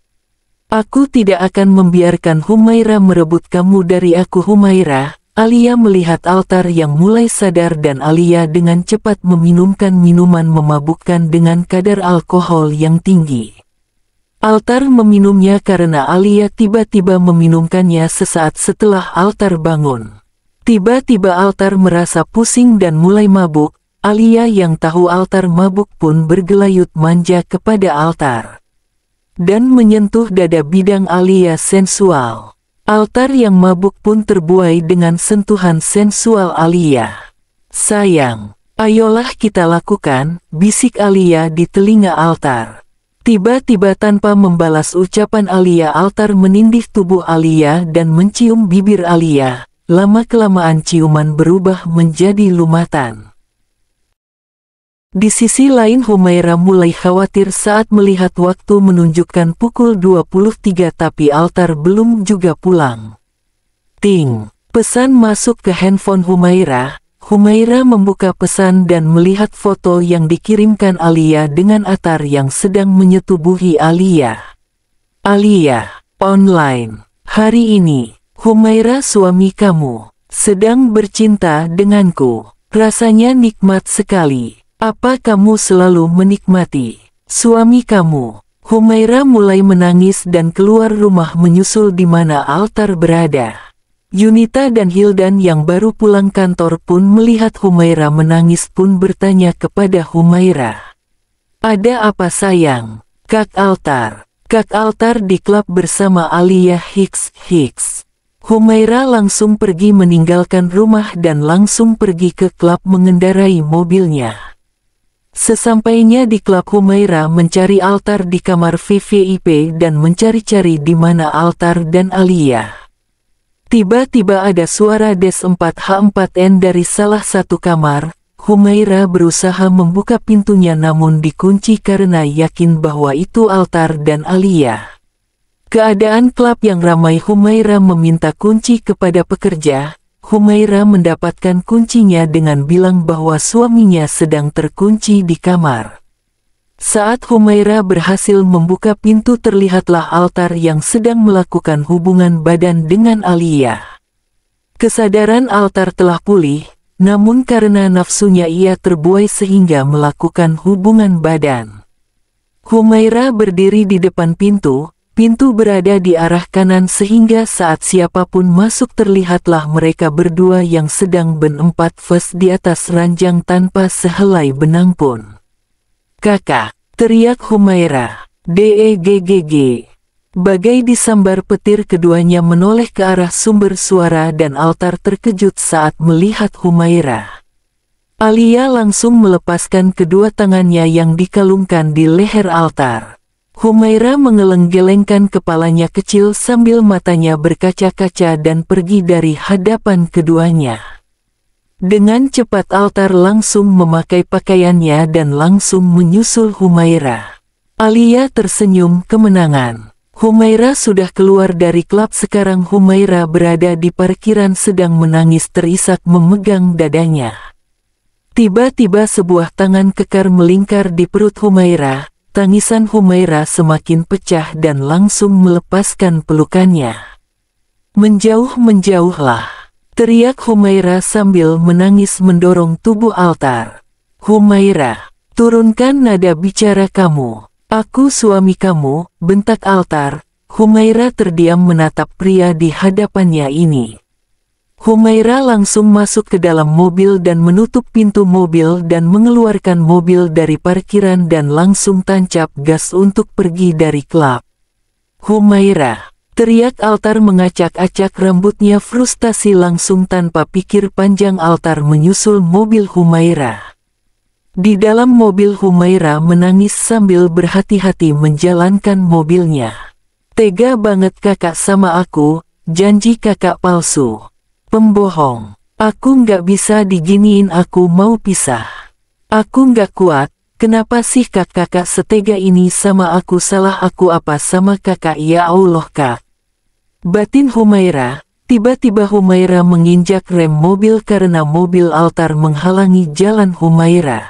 Aku tidak akan membiarkan Humaira merebut kamu dari aku Humaira. Alia melihat Altar yang mulai sadar dan Alia dengan cepat meminumkan minuman memabukkan dengan kadar alkohol yang tinggi. Altar meminumnya karena Alia tiba-tiba meminumkannya sesaat setelah Altar bangun. Tiba-tiba Altar merasa pusing dan mulai mabuk. Alia yang tahu Altar mabuk pun bergelayut manja kepada Altar dan menyentuh dada bidang Alia sensual. Altar yang mabuk pun terbuai dengan sentuhan sensual Alia. Sayang, ayolah kita lakukan, bisik Alia di telinga Altar. Tiba-tiba tanpa membalas ucapan Alia, Altar menindih tubuh Alia dan mencium bibir Alia. Lama-kelamaan ciuman berubah menjadi lumatan. Di sisi lain Humaira mulai khawatir saat melihat waktu menunjukkan pukul 23 tapi Altar belum juga pulang. Ting, pesan masuk ke handphone Humaira. Humaira membuka pesan dan melihat foto yang dikirimkan Alia dengan Altar yang sedang menyetubuhi Alia. Alia, online. Hari ini, Humaira suami kamu, sedang bercinta denganku. Rasanya nikmat sekali. Apa kamu selalu menikmati suami kamu? Humaira mulai menangis dan keluar rumah menyusul di mana Altar berada. Yunita dan Hildan yang baru pulang kantor pun melihat Humaira menangis pun bertanya kepada Humaira. Ada apa sayang? Kak Altar. Kak Altar di klub bersama Alia Hicks. Humaira langsung pergi meninggalkan rumah dan langsung pergi ke klub mengendarai mobilnya. Sesampainya di klub Humaira mencari Altar di kamar VVIP dan mencari-cari di mana Altar dan Alia. Tiba-tiba ada suara Des 4H4N dari salah satu kamar. Humaira berusaha membuka pintunya namun dikunci karena yakin bahwa itu Altar dan Alia. Keadaan klub yang ramai, Humaira meminta kunci kepada pekerja. Humaira mendapatkan kuncinya dengan bilang bahwa suaminya sedang terkunci di kamar. Saat Humaira berhasil membuka pintu terlihatlah Altar yang sedang melakukan hubungan badan dengan Alia. Kesadaran Altar telah pulih, namun karena nafsunya ia terbuai sehingga melakukan hubungan badan. Humaira berdiri di depan pintu. Pintu berada di arah kanan sehingga saat siapapun masuk terlihatlah mereka berdua yang sedang berempat fas di atas ranjang tanpa sehelai benang pun. Kakak, teriak Humaira. DEGGG. Bagai disambar petir keduanya menoleh ke arah sumber suara dan Altar terkejut saat melihat Humaira. Alia langsung melepaskan kedua tangannya yang dikalungkan di leher Altar. Humaira mengeleng-gelengkan kepalanya kecil sambil matanya berkaca-kaca dan pergi dari hadapan keduanya. Dengan cepat Altar langsung memakai pakaiannya dan langsung menyusul Humaira. Alia tersenyum kemenangan. Humaira sudah keluar dari klub. Sekarang Humaira berada di parkiran sedang menangis terisak memegang dadanya. Tiba-tiba sebuah tangan kekar melingkar di perut Humaira. Tangisan Humaira semakin pecah dan langsung melepaskan pelukannya. "Menjauh, menjauhlah!" teriak Humaira sambil menangis mendorong tubuh Altar. "Humaira, turunkan nada bicara kamu. Aku suami kamu," bentak Altar. Humaira terdiam menatap pria di hadapannya ini. Humaira langsung masuk ke dalam mobil dan menutup pintu mobil dan mengeluarkan mobil dari parkiran dan langsung tancap gas untuk pergi dari klub. "Humaira!" teriak Altar mengacak-acak rambutnya frustasi. Langsung tanpa pikir panjang Altar menyusul mobil Humaira. Di dalam mobil Humaira menangis sambil berhati-hati menjalankan mobilnya. "Tega banget kakak sama aku, janji kakak palsu. Pembohong. Aku nggak bisa diginiin, aku mau pisah. Aku nggak kuat, kenapa sih kakak setega ini sama aku? Salah aku apa sama kakak? Ya Allah kak," batin Humaira. Tiba-tiba Humaira menginjak rem mobil karena mobil Altar menghalangi jalan Humaira.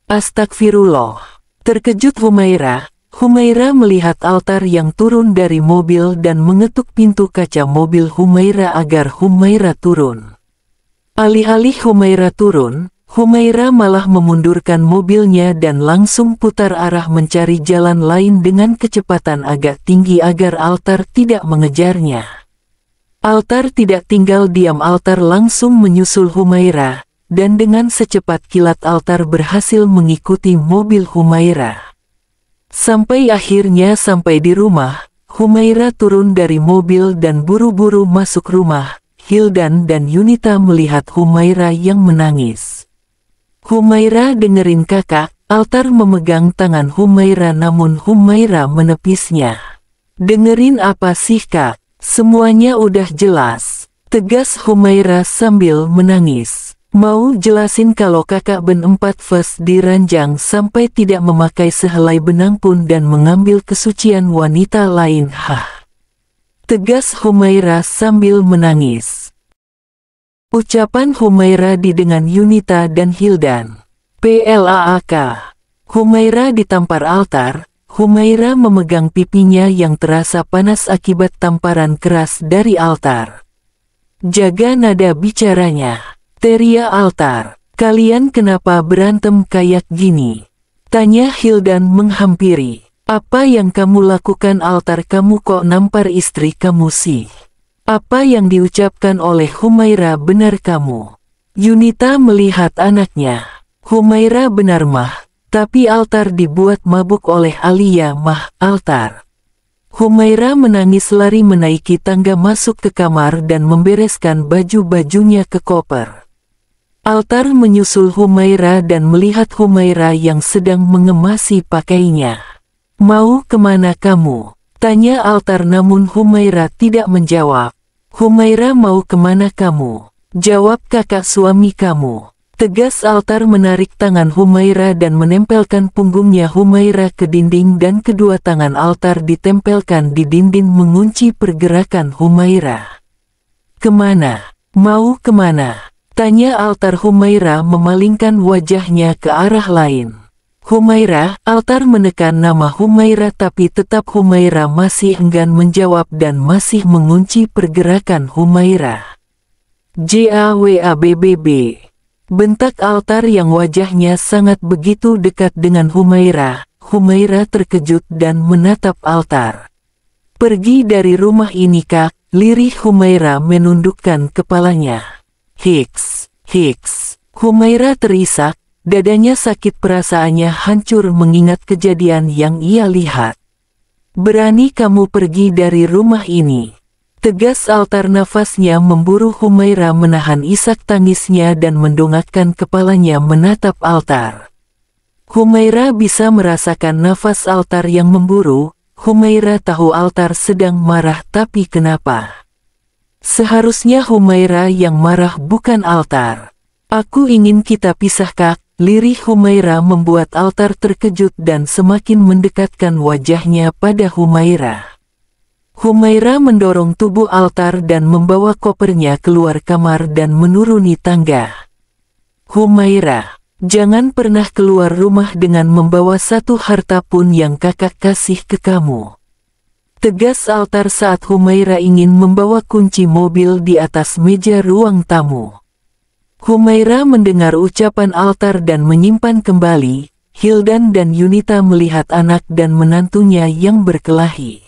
"Astagfirullah," terkejut Humaira. Humaira melihat Altar yang turun dari mobil dan mengetuk pintu kaca mobil Humaira agar Humaira turun. Alih-alih Humaira turun, Humaira malah memundurkan mobilnya dan langsung putar arah mencari jalan lain dengan kecepatan agak tinggi agar Altar tidak mengejarnya. Altar tidak tinggal diam. Altar langsung menyusul Humaira. Dan dengan secepat kilat Altar berhasil mengikuti mobil Humaira. Sampai akhirnya sampai di rumah, Humaira turun dari mobil dan buru-buru masuk rumah. Hildan dan Yunita melihat Humaira yang menangis. "Humaira, dengerin kakak." Altar memegang tangan Humaira namun Humaira menepisnya. "Dengerin apa sih kak? Semuanya udah jelas," tegas Humaira sambil menangis. "Mau jelasin kalau kakak ben-4 fes di ranjang sampai tidak memakai sehelai benang pun dan mengambil kesucian wanita lain." "Hah?" tegas Humaira sambil menangis. Ucapan Humaira didengar Yunita dan Hildan. "PLAAK." Humaira ditampar Altar. Humaira memegang pipinya yang terasa panas akibat tamparan keras dari Altar. "Jaga nada bicaranya," teriak Altar. "Kalian kenapa berantem kayak gini?" tanya Hildan menghampiri. "Apa yang kamu lakukan Altar? Kamu kok nampar istri kamu sih? Apa yang diucapkan oleh Humaira benar kamu?" Yunita melihat anaknya. Humaira benar mah, tapi Altar dibuat mabuk oleh Alia mah. Altar. Humaira menangis lari menaiki tangga masuk ke kamar dan membereskan baju-bajunya ke koper. Altar menyusul Humaira dan melihat Humaira yang sedang mengemasi pakainya. "Mau kemana kamu?" tanya Altar namun Humaira tidak menjawab. "Humaira, mau kemana kamu? Jawab kakak suami kamu," tegas Altar menarik tangan Humaira dan menempelkan punggungnya Humaira ke dinding dan kedua tangan Altar ditempelkan di dinding mengunci pergerakan Humaira. "Kemana? Mau kemana?" tanya Altar. Humaira memalingkan wajahnya ke arah lain. "Humaira." Altar menekan nama Humaira tapi tetap Humaira masih enggan menjawab dan masih mengunci pergerakan Humaira. "JAWABBB," bentak Altar yang wajahnya sangat begitu dekat dengan Humaira. Humaira terkejut dan menatap Altar. "Pergi dari rumah ini kak," lirih Humaira menundukkan kepalanya. "Hiks, hiks." Humaira terisak, dadanya sakit, perasaannya hancur mengingat kejadian yang ia lihat. "Berani kamu pergi dari rumah ini?" tegas Altar. Nafasnya memburu. Humaira menahan isak tangisnya dan mendongakkan kepalanya menatap Altar. Humaira bisa merasakan nafas Altar yang memburu. Humaira tahu Altar sedang marah, tapi kenapa? Seharusnya Humaira yang marah bukan Altar. "Aku ingin kita pisah kak," lirih Humaira membuat Altar terkejut dan semakin mendekatkan wajahnya pada Humaira. Humaira mendorong tubuh altar dan membawa kopernya keluar kamar dan menuruni tangga. Humaira, jangan pernah keluar rumah dengan membawa satu harta pun yang kakak kasih ke kamu. Tegas altar saat Humaira ingin membawa kunci mobil di atas meja ruang tamu. Humaira mendengar ucapan altar dan menyimpan kembali. Hildan dan Yunita melihat anak dan menantunya yang berkelahi.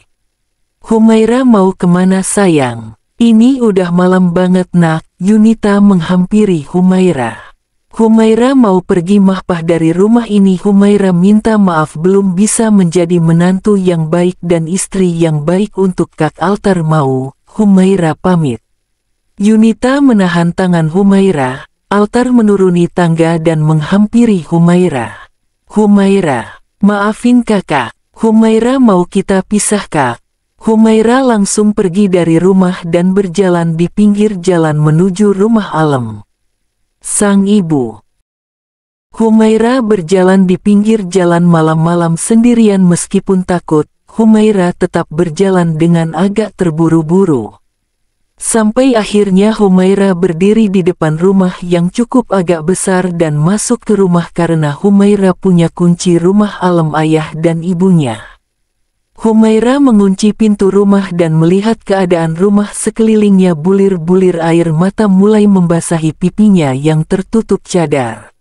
Humaira mau kemana sayang? Ini udah malam banget nak. Yunita menghampiri Humaira. Humaira mau pergi mahpah dari rumah ini. Humaira minta maaf belum bisa menjadi menantu yang baik dan istri yang baik untuk Kak Altar mau. Humaira pamit. Yunita menahan tangan Humaira. Altar menuruni tangga dan menghampiri Humaira. Humaira, maafin kakak. Humaira mau kita pisah kak. Humaira langsung pergi dari rumah dan berjalan di pinggir jalan menuju rumah Alem, sang ibu. Humaira berjalan di pinggir jalan malam-malam sendirian meskipun takut. Humaira tetap berjalan dengan agak terburu-buru. Sampai akhirnya Humaira berdiri di depan rumah yang cukup agak besar dan masuk ke rumah karena Humaira punya kunci rumah Alem ayah dan ibunya. Humaira mengunci pintu rumah dan melihat keadaan rumah sekelilingnya. Bulir-bulir air mata mulai membasahi pipinya yang tertutup cadar.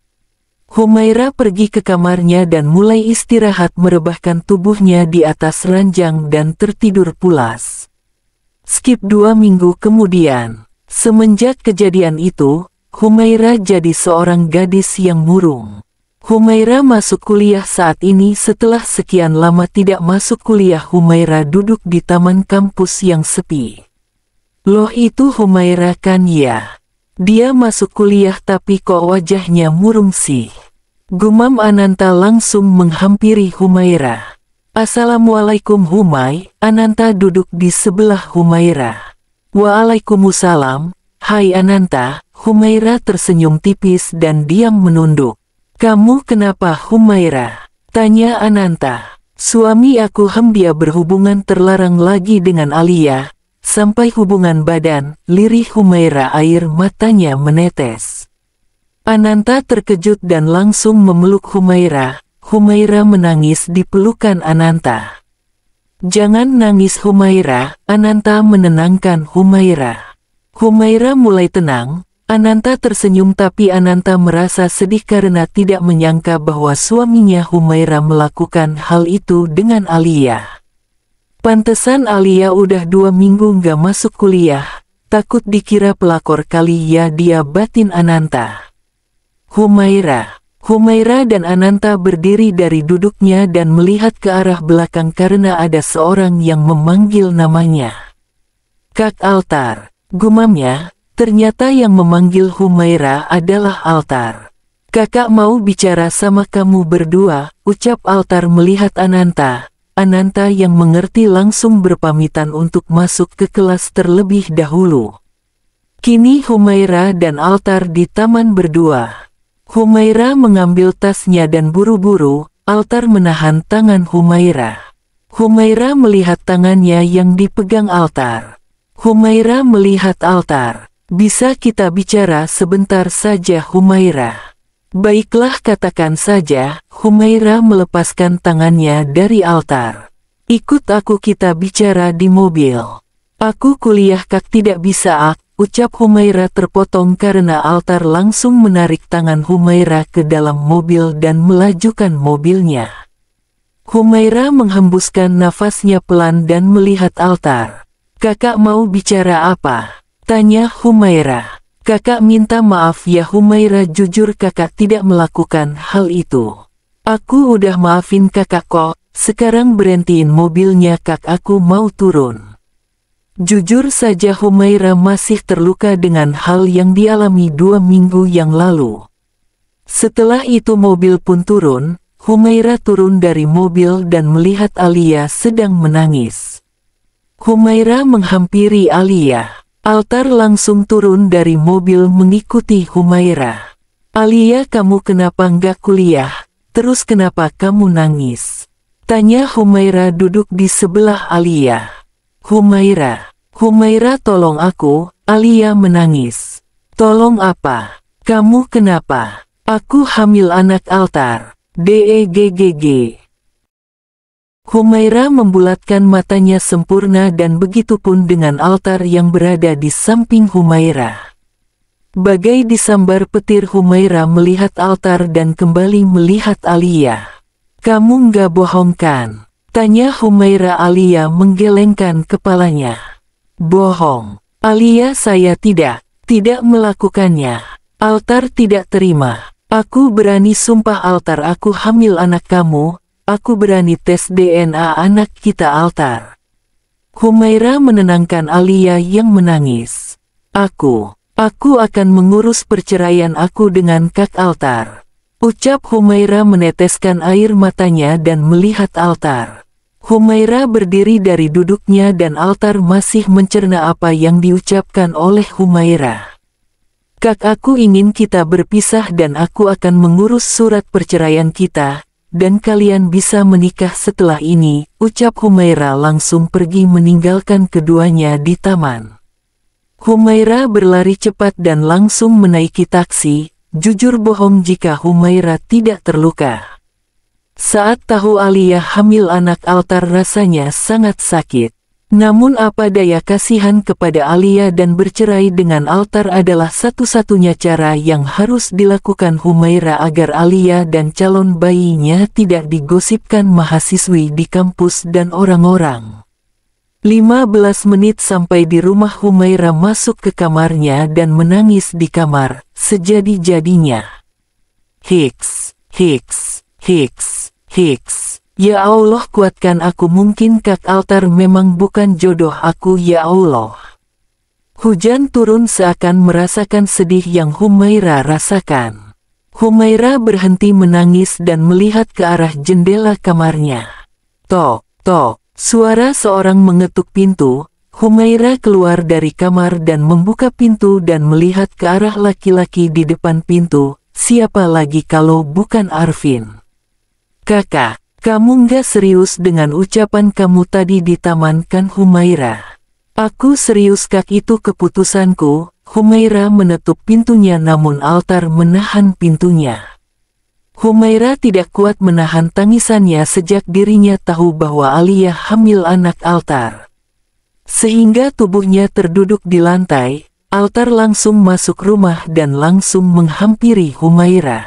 Humaira pergi ke kamarnya dan mulai istirahat merebahkan tubuhnya di atas ranjang dan tertidur pulas. Skip 2 minggu kemudian. Semenjak kejadian itu, Humaira jadi seorang gadis yang murung. Humaira masuk kuliah saat ini setelah sekian lama tidak masuk kuliah. Humaira duduk di taman kampus yang sepi. Loh itu Humaira kan ya? Dia masuk kuliah tapi kok wajahnya murung sih? Gumam Ananta langsung menghampiri Humaira. Assalamualaikum Humay. Ananta duduk di sebelah Humaira. Waalaikumsalam. Hai Ananta. Humaira tersenyum tipis dan diam menunduk. Kamu kenapa Humaira? Tanya Ananta. Suami aku dia berhubungan terlarang lagi dengan Alia. Sampai hubungan badan. Lirih Humaira, air matanya menetes. Ananta terkejut dan langsung memeluk Humaira. Humaira menangis di pelukan Ananta. Jangan nangis Humaira. Ananta menenangkan Humaira. Humaira mulai tenang. Ananta tersenyum tapi Ananta merasa sedih karena tidak menyangka bahwa suaminya Humaira melakukan hal itu dengan Alia. Pantesan Alia udah 2 minggu nggak masuk kuliah, takut dikira pelakor kali ya, dia batin Ananta. Humaira dan Ananta berdiri dari duduknya dan melihat ke arah belakang karena ada seorang yang memanggil namanya. Kak Altar, gumamnya. Ternyata yang memanggil Humaira adalah Altar. Kakak mau bicara sama kamu berdua, ucap Altar melihat Ananta. Ananta yang mengerti langsung berpamitan untuk masuk ke kelas terlebih dahulu. Kini Humaira dan Altar di taman berdua. Humaira mengambil tasnya dan buru-buru, Altar menahan tangan Humaira. Humaira melihat tangannya yang dipegang Altar. Humaira melihat Altar. Bisa kita bicara sebentar saja Humaira? Baiklah katakan saja. Humaira melepaskan tangannya dari Altar. Ikut aku kita bicara di mobil. Aku kuliah kak tidak bisa ucap Humaira terpotong karena Altar langsung menarik tangan Humaira ke dalam mobil dan melajukan mobilnya. Humaira menghembuskan nafasnya pelan dan melihat Altar. Kakak mau bicara apa? Tanya Humaira. Kakak minta maaf ya Humaira, jujur kakak tidak melakukan hal itu. Aku udah maafin kakak kok, sekarang berhentiin mobilnya kak, aku mau turun. Jujur saja Humaira masih terluka dengan hal yang dialami 2 minggu yang lalu. Setelah itu mobil pun turun, Humaira turun dari mobil dan melihat Alia sedang menangis. Humaira menghampiri Alia. Altar langsung turun dari mobil mengikuti Humaira. Alia, kamu kenapa nggak kuliah? Terus kenapa kamu nangis? Tanya Humaira duduk di sebelah Alia. Humaira, Humaira tolong aku, Alia menangis. Tolong apa? Kamu kenapa? Aku hamil anak altar. DEGGG. Humaira membulatkan matanya sempurna dan begitupun dengan altar yang berada di samping Humaira. Bagai disambar petir Humaira melihat altar dan kembali melihat Alia. Kamu nggak bohong kan? Tanya Humaira. Alia menggelengkan kepalanya. Bohong. Alia, saya tidak melakukannya. Altar tidak terima. Aku berani sumpah altar aku hamil anak kamu. Aku berani tes DNA anak kita altar. Humaira menenangkan Alia yang menangis. Aku akan mengurus perceraian aku dengan Kak altar. Ucap Humaira meneteskan air matanya dan melihat altar. Humaira berdiri dari duduknya dan altar masih mencerna apa yang diucapkan oleh Humaira. Kak, aku ingin kita berpisah dan aku akan mengurus surat perceraian kita, dan kalian bisa menikah setelah ini, ucap Humaira langsung pergi meninggalkan keduanya di taman. Humaira berlari cepat dan langsung menaiki taksi, jujur bohong jika Humaira tidak terluka. Saat tahu Alia hamil anak altar rasanya sangat sakit. Namun apa daya, kasihan kepada Alia dan bercerai dengan altar adalah satu-satunya cara yang harus dilakukan Humaira agar Alia dan calon bayinya tidak digosipkan mahasiswi di kampus dan orang-orang. 15 menit sampai di rumah, Humaira masuk ke kamarnya dan menangis di kamar, sejadi-jadinya. Hiks, hiks, hiks, hiks. Ya Allah, kuatkan aku, mungkin Kak altar memang bukan jodoh aku, ya Allah. Hujan turun seakan merasakan sedih yang Humaira rasakan. Humaira berhenti menangis dan melihat ke arah jendela kamarnya. Tok, tok, suara seorang mengetuk pintu. Humaira keluar dari kamar dan membuka pintu dan melihat ke arah laki-laki di depan pintu. Siapa lagi kalau bukan Arvin? Kakak, kamu nggak serius dengan ucapan kamu tadi di taman kan, Humaira? Aku serius Kak, itu keputusanku. Humaira menutup pintunya namun altar menahan pintunya. Humaira tidak kuat menahan tangisannya sejak dirinya tahu bahwa Alia hamil anak altar. Sehingga tubuhnya terduduk di lantai. Altar langsung masuk rumah dan langsung menghampiri Humaira.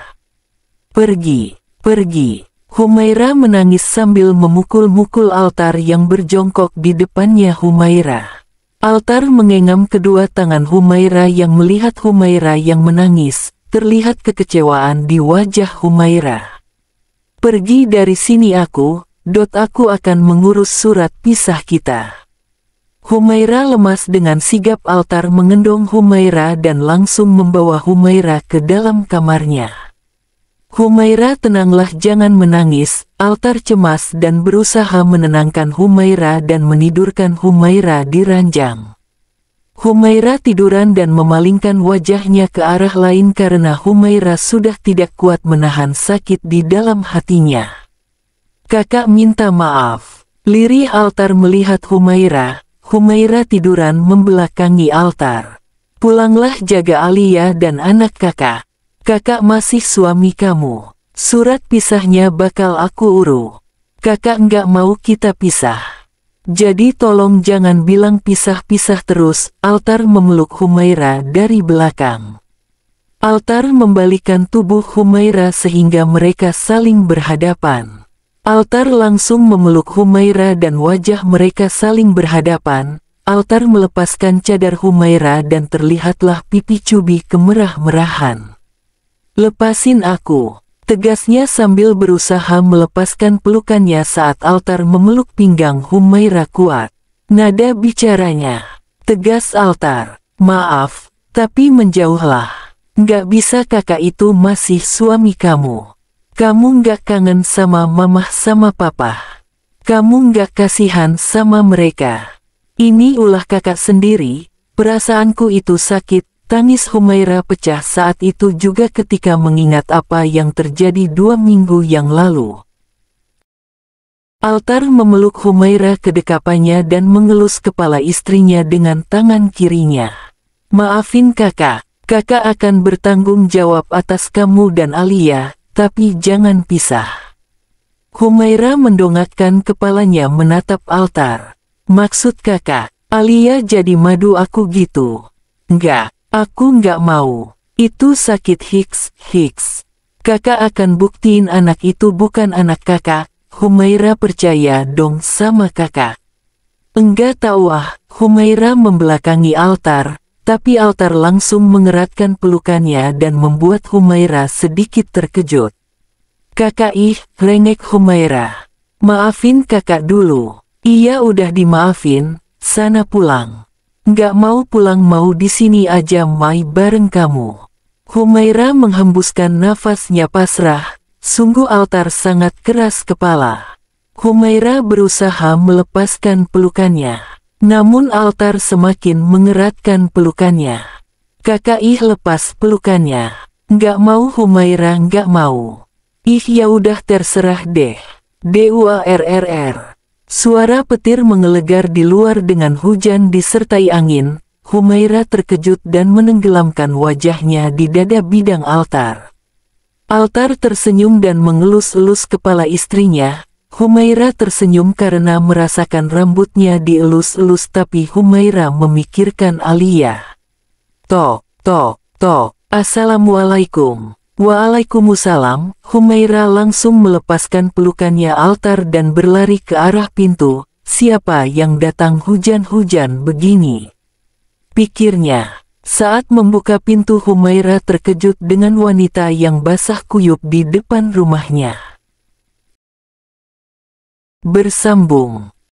Pergi, pergi. Humaira menangis sambil memukul-mukul altar yang berjongkok di depannya Humaira. Altar mengenggam kedua tangan Humaira yang melihat Humaira yang menangis, terlihat kekecewaan di wajah Humaira. Pergi dari sini aku akan mengurus surat pisah kita. Humaira lemas dengan sigap. Altar mengendong Humaira dan langsung membawa Humaira ke dalam kamarnya. Humaira, tenanglah, jangan menangis. Altar cemas dan berusaha menenangkan Humaira dan menidurkan Humaira di ranjang. Humaira tiduran dan memalingkan wajahnya ke arah lain karena Humaira sudah tidak kuat menahan sakit di dalam hatinya. Kakak minta maaf. Lirih altar melihat Humaira. Humaira tiduran membelakangi altar. Pulanglah, jaga Alia dan anak kakak. Kakak masih suami kamu. Surat pisahnya bakal aku urus. Kakak nggak mau kita pisah. Jadi tolong jangan bilang pisah-pisah terus. Altar memeluk Humaira dari belakang. Altar membalikan tubuh Humaira sehingga mereka saling berhadapan. Altar langsung memeluk Humaira dan wajah mereka saling berhadapan. Altar melepaskan cadar Humaira dan terlihatlah pipi Cubi kemerah-merahan. Lepasin aku, tegasnya sambil berusaha melepaskan pelukannya saat altar memeluk pinggang Humaira kuat. Nada bicaranya tegas altar. Maaf, tapi menjauhlah. Nggak bisa, kakak itu masih suami kamu. Kamu nggak kangen sama mamah sama papa. Kamu nggak kasihan sama mereka. Ini ulah kakak sendiri, perasaanku itu sakit. Tangis Humaira pecah saat itu juga ketika mengingat apa yang terjadi 2 minggu yang lalu. Altar memeluk Humaira ke dekapannya dan mengelus kepala istrinya dengan tangan kirinya. Maafin kakak, kakak akan bertanggung jawab atas kamu dan Alia, tapi jangan pisah. Humaira mendongakkan kepalanya menatap Altar. Maksud kakak, Alia jadi madu aku gitu? Enggak, aku nggak mau. Itu sakit Hiks. Kakak akan buktiin anak itu bukan anak kakak. Humaira percaya dong sama kakak. Enggak tahu Humaira membelakangi Altar, tapi Altar langsung mengeratkan pelukannya dan membuat Humaira sedikit terkejut. Kakak rengek Humaira. Maafin kakak dulu. Iya udah dimaafin, sana pulang. Nggak mau pulang mau di sini aja mai bareng kamu. Humaira menghembuskan nafasnya pasrah. Sungguh Altar sangat keras kepala. Humaira berusaha melepaskan pelukannya. Namun Altar semakin mengeratkan pelukannya. Kakak lepas pelukannya. Nggak mau Humaira nggak mau. Ya udah terserah deh. DUARRR. Suara petir menggelegar di luar dengan hujan disertai angin. Humaira terkejut dan menenggelamkan wajahnya di dada bidang Altar. Altar tersenyum dan mengelus-elus kepala istrinya. Humaira tersenyum karena merasakan rambutnya dielus-elus tapi Humaira memikirkan Alia. Tok. Assalamualaikum. Waalaikumsalam. Humaira langsung melepaskan pelukannya Altar dan berlari ke arah pintu. Siapa yang datang hujan-hujan begini? Pikirnya. Saat membuka pintu Humaira terkejut dengan wanita yang basah kuyup di depan rumahnya. Bersambung.